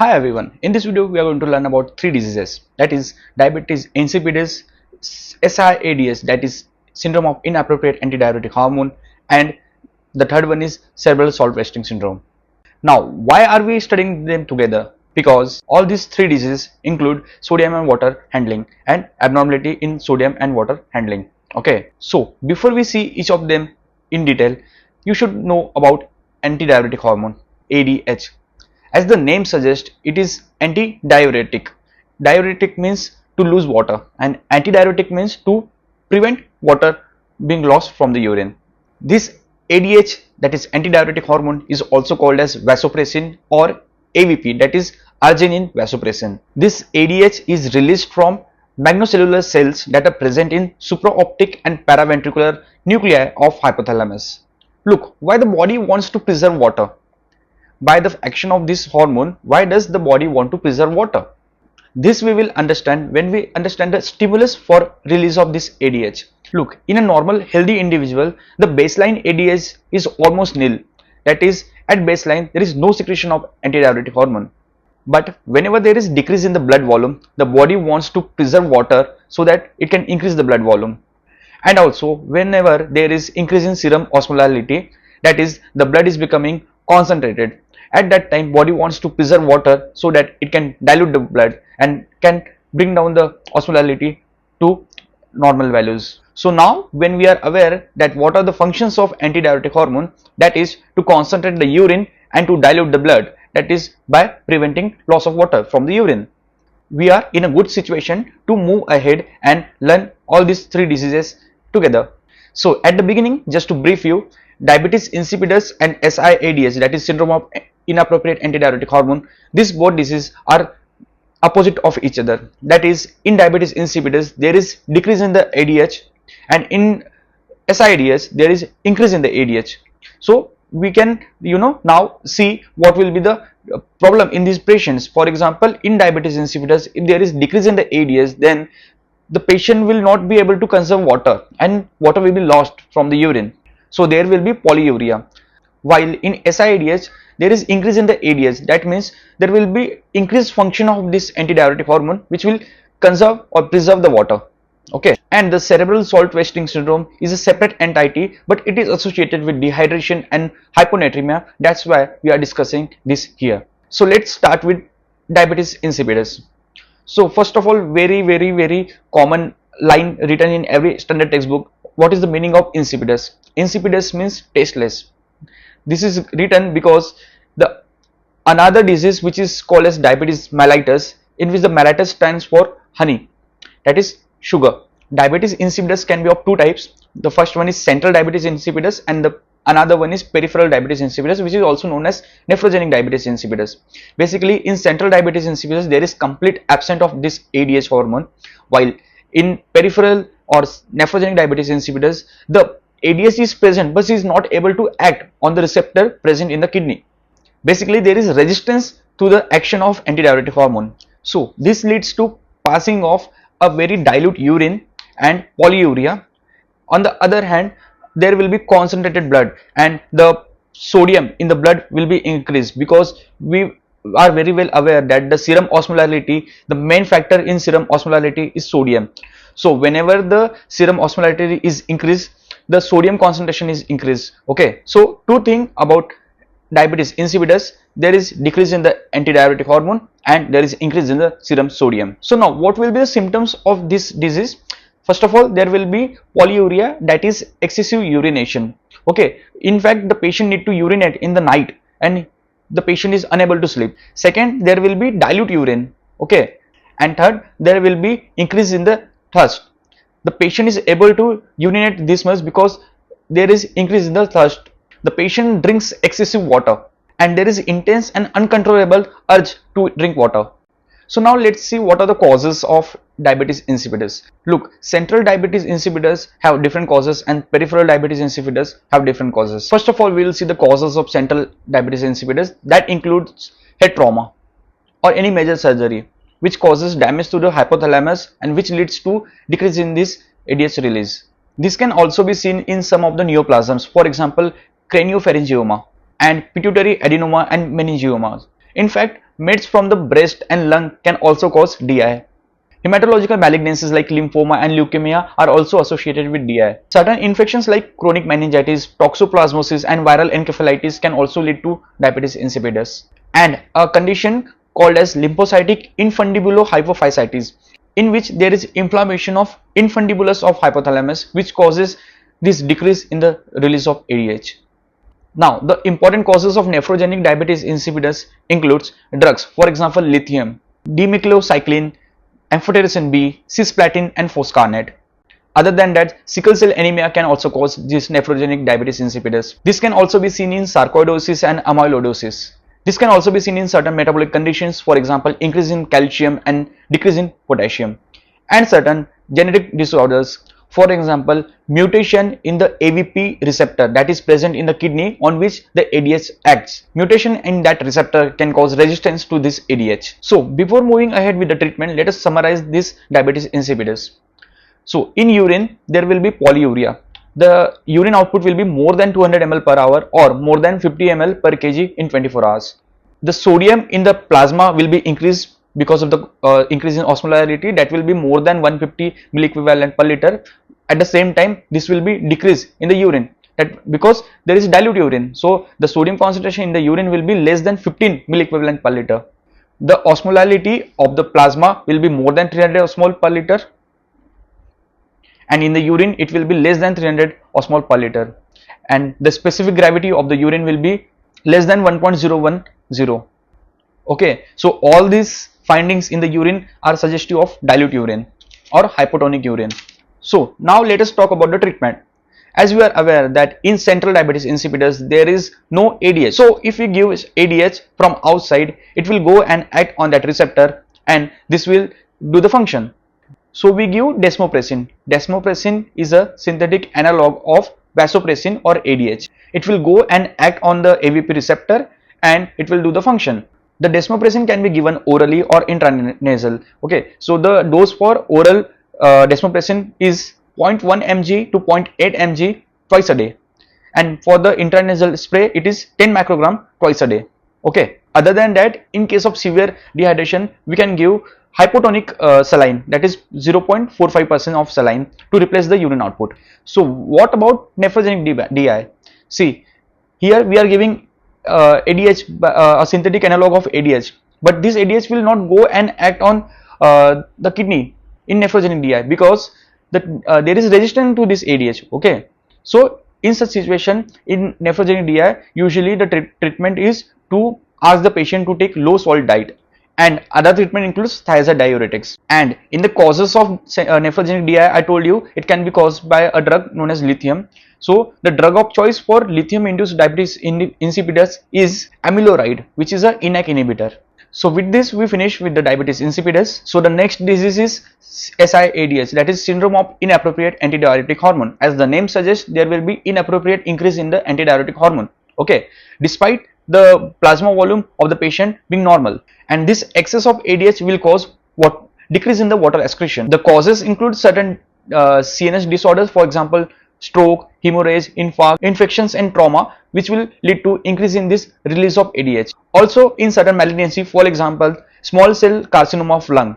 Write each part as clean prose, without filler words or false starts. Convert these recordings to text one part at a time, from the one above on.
Hi everyone, in this video we are going to learn about three diseases, that is diabetes insipidus, SIADH, that is syndrome of inappropriate antidiuretic hormone, and the third one is cerebral salt wasting syndrome. Now why are we studying them together? Because all these three diseases include sodium and water handling and abnormality in sodium and water handling. Okay, so before we see each of them in detail, you should know about antidiuretic hormone, ADH. As the name suggests, it is antidiuretic. Diuretic means to lose water and antidiuretic means to prevent water being lost from the urine. This ADH, that is antidiuretic hormone, is also called as vasopressin or AVP, that is arginine vasopressin. This ADH is released from magnocellular cells that are present in supraoptic and paraventricular nuclei of hypothalamus. Look, why the body wants to preserve water? By the action of this hormone, why does the body want to preserve water? This we will understand when we understand the stimulus for release of this ADH. Look, in a normal healthy individual, the baseline ADH is almost nil. That is, at baseline there is no secretion of antidiuretic hormone. But whenever there is decrease in the blood volume, the body wants to preserve water so that it can increase the blood volume. And also whenever there is increase in serum osmolality, that is, the blood is becoming concentrated, at that time body wants to preserve water so that it can dilute the blood and can bring down the osmolality to normal values. So now when we are aware that what are the functions of antidiuretic hormone, that is to concentrate the urine and to dilute the blood, that is by preventing loss of water from the urine, we are in a good situation to move ahead and learn all these three diseases together. So at the beginning, just to brief you, diabetes insipidus and SIADH, that is syndrome of inappropriate antidiuretic hormone, these both diseases are opposite of each other. That is, in diabetes insipidus there is decrease in the ADH and in SIADH there is increase in the ADH. So we can now see what will be the problem in these patients. For example, in diabetes insipidus, if there is decrease in the ADH, then the patient will not be able to conserve water and water will be lost from the urine. So there will be polyuria. While in SIADH there is increase in the ADH, that means there will be increased function of this antidiuretic hormone which will conserve or preserve the water. Okay, and the cerebral salt wasting syndrome is a separate entity, but it is associated with dehydration and hyponatremia. That's why we are discussing this here. So let's start with diabetes insipidus. So first of all, very common line written in every standard textbook. What is the meaning of insipidus? Insipidus means tasteless. This is written because the another disease which is called as diabetes mellitus, in which the mellitus stands for honey, that is sugar. Diabetes insipidus can be of two types. The first one is central diabetes insipidus and the another one is peripheral diabetes insipidus, which is also known as nephrogenic diabetes insipidus. Basically, in central diabetes insipidus there is complete absence of this ADH hormone, while in peripheral or nephrogenic diabetes insipidus the ADH is present but is not able to act on the receptor present in the kidney. Basically, there is resistance to the action of antidiuretic hormone. So this leads to passing of a very dilute urine and polyuria. On the other hand, there will be concentrated blood and the sodium in the blood will be increased, because we are very well aware that the serum osmolality, the main factor in serum osmolality is sodium. So whenever the serum osmolality is increased, the sodium concentration is increased. Okay, so two things about diabetes insipidus: there is decrease in the antidiuretic hormone and there is increase in the serum sodium. So now what will be the symptoms of this disease? First of all, there will be polyuria, that is excessive urination. Okay, in fact the patient need to urinate in the night and the patient is unable to sleep. Second, there will be dilute urine. Okay, and third, there will be increase in the thirst. The patient is able to urinate this much because there is increase in the thirst. The patient drinks excessive water and there is intense and uncontrollable urge to drink water. So now let's see what are the causes of diabetes insipidus. Look, central diabetes insipidus have different causes and peripheral diabetes insipidus have different causes. First of all, we will see the causes of central diabetes insipidus. That includes head trauma or any major surgery which causes damage to the hypothalamus and which leads to decrease in this ADH release. This can also be seen in some of the neoplasms, for example craniopharyngioma and pituitary adenoma and meningiomas. In fact, meds from the breast and lung can also cause DI. Hematological malignancies like lymphoma and leukemia are also associated with DI. Certain infections like chronic meningitis, toxoplasmosis and viral encephalitis can also lead to diabetes insipidus. And a condition called as lymphocytic infundibulohypophysitis, in which there is inflammation of infundibulus of hypothalamus, which causes this decrease in the release of ADH. Now, the important causes of nephrogenic diabetes insipidus includes drugs, for example, lithium, dimethylcycline, amphotericin B, cisplatin and foscarnet. Other than that, sickle cell anemia can also cause this nephrogenic diabetes insipidus. This can also be seen in sarcoidosis and amyloidosis. This can also be seen in certain metabolic conditions, for example, increase in calcium and decrease in potassium, and certain genetic disorders, for example, mutation in the AVP receptor that is present in the kidney on which the ADH acts. Mutation in that receptor can cause resistance to this ADH. So, before moving ahead with the treatment, let us summarize this diabetes insipidus. So, in urine, there will be polyuria. The urine output will be more than 200 ml per hour or more than 50 ml per kg in 24 hours. The sodium in the plasma will be increased because of the increase in osmolarity, that will be more than 150 milliequivalent per liter. At the same time, this will be decreased in the urine, that because there is dilute urine, so the sodium concentration in the urine will be less than 15 milliequivalent per liter. The osmolarity of the plasma will be more than 300 osmol per liter, and in the urine it will be less than 300 osmol per liter, and the specific gravity of the urine will be less than 1.010. Okay, so all these findings in the urine are suggestive of dilute urine or hypotonic urine. So now let us talk about the treatment. As we are aware that in central diabetes insipidus there is no ADH. So if we give ADH from outside, it will go and act on that receptor and this will do the function. So we give desmopressin. Desmopressin is a synthetic analog of vasopressin or ADH. It will go and act on the AVP receptor and it will do the function. The desmopressin can be given orally or intranasal. Okay, so the dose for oral desmopressin is 0.1 mg to 0.8 mg twice a day, and for the intranasal spray it is 10 microgram twice a day. Okay, other than that, in case of severe dehydration, we can give hypotonic saline, that is 0.45% of saline to replace the urine output. So what about nephrogenic DI? See, here we are giving ADH, a synthetic analog of ADH, but this ADH will not go and act on the kidney in nephrogenic DI because there is resistance to this ADH. Okay, so in such situation, in nephrogenic DI, usually the treatment is to ask the patient to take low salt diet, and other treatment includes thiazide diuretics. And in the causes of nephrogenic DI, I told you it can be caused by a drug known as lithium. So the drug of choice for lithium induced diabetes insipidus is amiloride, which is a INAC inhibitor. So with this we finish with the diabetes insipidus. So the next disease is SIADH, that is syndrome of inappropriate antidiuretic hormone. As the name suggests, there will be inappropriate increase in the antidiuretic hormone. Okay, despite the plasma volume of the patient being normal, and this excess of ADH will cause what decrease in the water excretion. The causes include certain CNS disorders, for example, stroke, hemorrhage, infarct, infections and trauma, which will lead to increase in this release of ADH. Also in certain malignancy, for example, small cell carcinoma of lung.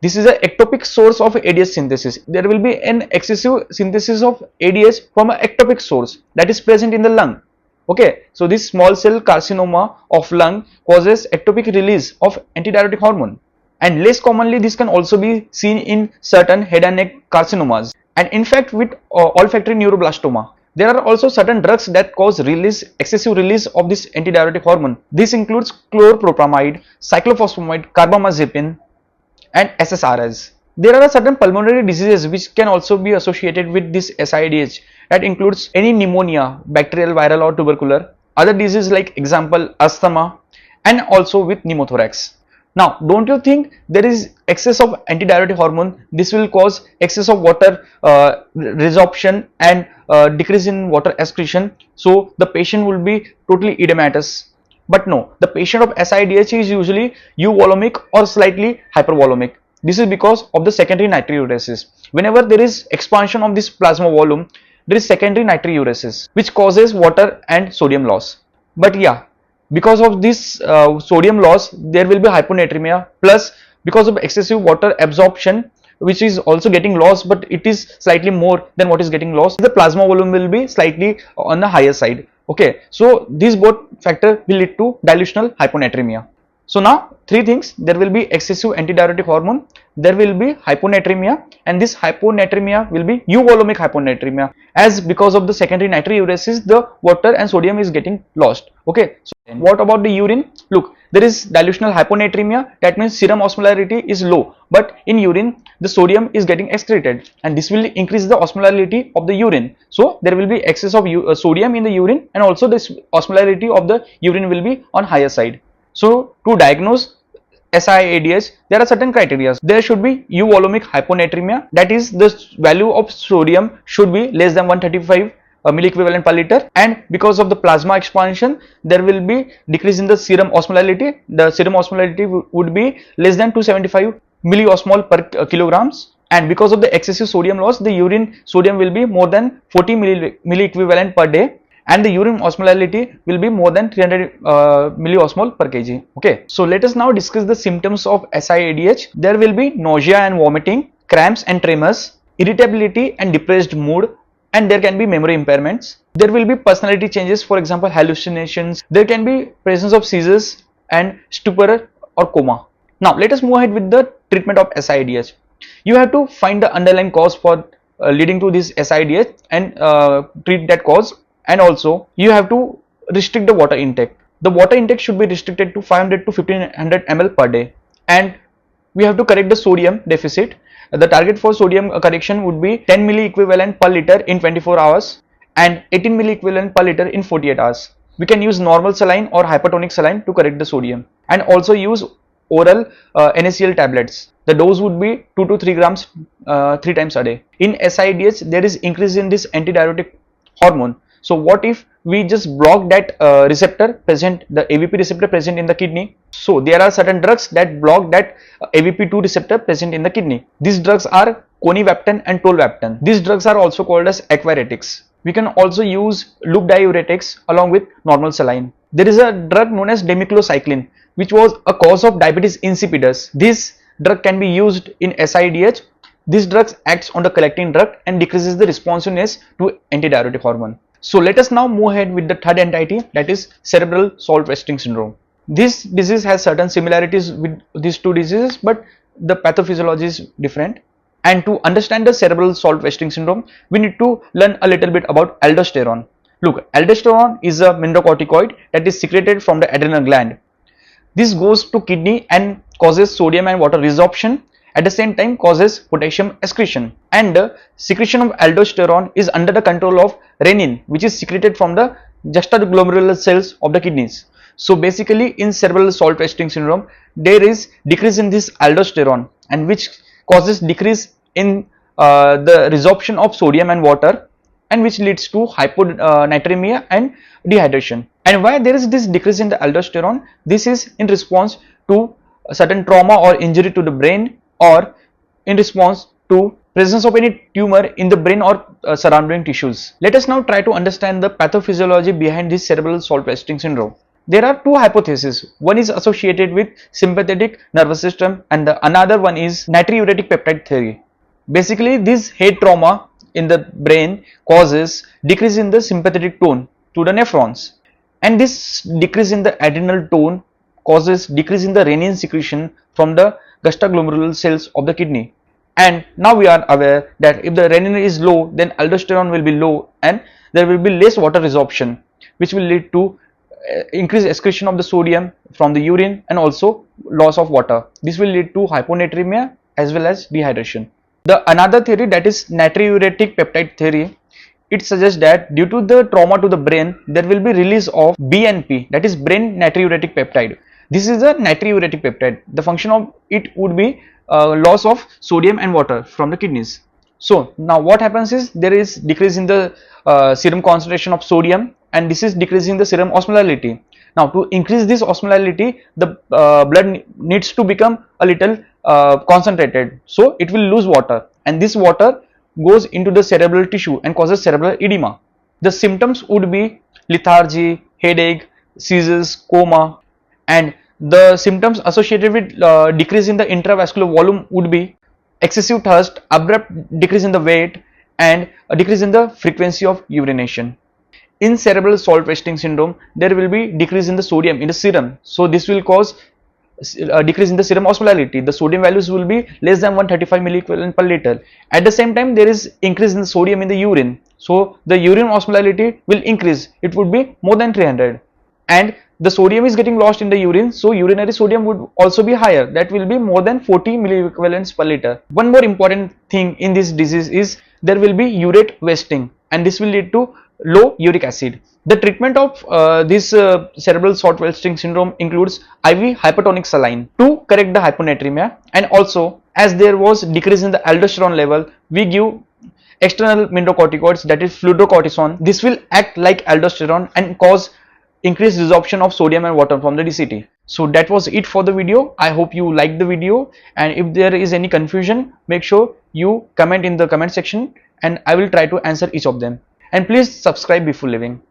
This is an ectopic source of ADH synthesis. There will be an excessive synthesis of ADH from an ectopic source that is present in the lung. Okay, so this small cell carcinoma of lung causes ectopic release of antidiuretic hormone, and less commonly this can also be seen in certain head and neck carcinomas, and in fact with olfactory neuroblastoma. There are also certain drugs that cause excessive release of this antidiuretic hormone. This includes chlorpropamide, cyclophosphamide, carbamazepine and SSRIs. There are certain pulmonary diseases which can also be associated with this SIADH. That includes any pneumonia, bacterial, viral or tubercular. Other diseases like example asthma, and also with pneumothorax. Now, don't you think there is excess of antidiuretic hormone? This will cause excess of water resorption and decrease in water excretion. So the patient will be totally edematous. But no, the patient of SIADH is usually euvolemic or slightly hypervolemic. This is because of the secondary natriuresis. Whenever there is expansion of this plasma volume, there is secondary natriuresis which causes water and sodium loss. But yeah, Because of this sodium loss, there will be hyponatremia, plus because of excessive water absorption, which is also getting lost, but it is slightly more than what is getting lost, the plasma volume will be slightly on the higher side. Okay, so these both factor will lead to dilutional hyponatremia. So now three things: there will be excessive antidiuretic hormone, there will be hyponatremia, and this hyponatremia will be euvolumic hyponatremia, as because of the secondary natriuresis the water and sodium is getting lost. Okay, so what about the urine? Look, there is dilutional hyponatremia, that means serum osmolarity is low, but in urine the sodium is getting excreted, and this will increase the osmolarity of the urine. So there will be excess of sodium in the urine, and also this osmolarity of the urine will be on higher side. So to diagnose SIADH, there are certain criteria. There should be euvolumic hyponatremia, that is the value of sodium should be less than 135 milliequivalent per liter, and because of the plasma expansion there will be decrease in the serum osmolarity. The serum osmolarity would be less than 275 milliosmol per kilograms, and because of the excessive sodium loss, the urine sodium will be more than 40 milliequivalent per day, and the urine osmolarity will be more than 300 milliosmol per kg. Okay, so let us now discuss the symptoms of SIADH. There will be nausea and vomiting, cramps and tremors, irritability and depressed mood, and there can be memory impairments. There will be personality changes, for example hallucinations. There can be presence of seizures and stupor or coma. Now let us move ahead with the treatment of SIADH. You have to find the underlying cause for leading to this SIADH and treat that cause. And also you have to restrict the water intake. The water intake should be restricted to 500 to 1500 ml per day, and we have to correct the sodium deficit. The target for sodium correction would be 10 milliequivalent per liter in 24 hours and 18 milliequivalent per liter in 48 hours. We can use normal saline or hypertonic saline to correct the sodium, and also use oral NaCl tablets. The dose would be 2 to 3 grams 3 times a day. In SIADH there is increase in this antidiuretic hormone. So what if we just block that receptor present, the AVP receptor present in the kidney? So there are certain drugs that block that AVP2 receptor present in the kidney. These drugs are conivaptan and tolvaptan. These drugs are also called as aquaretics. We can also use loop diuretics along with normal saline. There is a drug known as demiclocycline, which was a cause of diabetes insipidus. This drug can be used in SIADH. This drug acts on the collecting drug and decreases the responsiveness to antidiuretic hormone. So let us now move ahead with the third entity, that is cerebral salt wasting syndrome. This disease has certain similarities with these two diseases, but the pathophysiology is different. And to understand the cerebral salt wasting syndrome, we need to learn a little bit about aldosterone. Look, aldosterone is a mineralocorticoid that is secreted from the adrenal gland. This goes to kidney and causes sodium and water resorption. At the same time causes potassium excretion, and the secretion of aldosterone is under the control of renin, which is secreted from the juxtaglomerular cells of the kidneys. So basically in cerebral salt wasting syndrome there is decrease in this aldosterone, and which causes decrease in the resorption of sodium and water, and which leads to hyponatremia and dehydration. And why there is this decrease in the aldosterone? This is in response to a certain trauma or injury to the brain, or in response to presence of any tumor in the brain or surrounding tissues. Let us now try to understand the pathophysiology behind this cerebral salt wasting syndrome. There are two hypotheses. One is associated with sympathetic nervous system, and the another one is natriuretic peptide theory. Basically this head trauma in the brain causes decrease in the sympathetic tone to the nephrons, and this decrease in the adrenal tone causes decrease in the renin secretion from the juxtaglomerular cells of the kidney. And now we are aware that if the renin is low, then aldosterone will be low and there will be less water resorption, which will lead to increased excretion of the sodium from the urine and also loss of water. This will lead to hyponatremia as well as dehydration. The another theory, that is natriuretic peptide theory, it suggests that due to the trauma to the brain there will be release of BNP, that is brain natriuretic peptide. This is a natriuretic peptide. The function of it would be loss of sodium and water from the kidneys. So now what happens is there is decrease in the serum concentration of sodium, and this is decreasing the serum osmolarity. Now to increase this osmolarity, the blood needs to become a little concentrated, so it will lose water, and this water goes into the cerebral tissue and causes cerebral edema. The symptoms would be lethargy, headache, seizures, coma, and the symptoms associated with decrease in the intravascular volume would be excessive thirst, abrupt decrease in the weight, and a decrease in the frequency of urination. In cerebral salt wasting syndrome, there will be decrease in the sodium in the serum, so this will cause a decrease in the serum osmolality. The sodium values will be less than 135 milliequivalent per liter. At the same time, there is increase in the sodium in the urine, so the urine osmolality will increase. It would be more than 300, and the sodium is getting lost in the urine, so urinary sodium would also be higher. That will be more than 40 milliequivalents per liter. One more important thing in this disease is there will be urate wasting, and this will lead to low uric acid. The treatment of this cerebral salt wasting syndrome includes IV hypertonic saline to correct the hyponatremia, and also as there was decrease in the aldosterone level, we give external mineralocorticoids, that is fludrocortisone. This will act like aldosterone and cause increased resorption of sodium and water from the DCT. So that was it for the video. I hope you liked the video, and if there is any confusion, make sure you comment in the comment section and I will try to answer each of them. And please subscribe before leaving.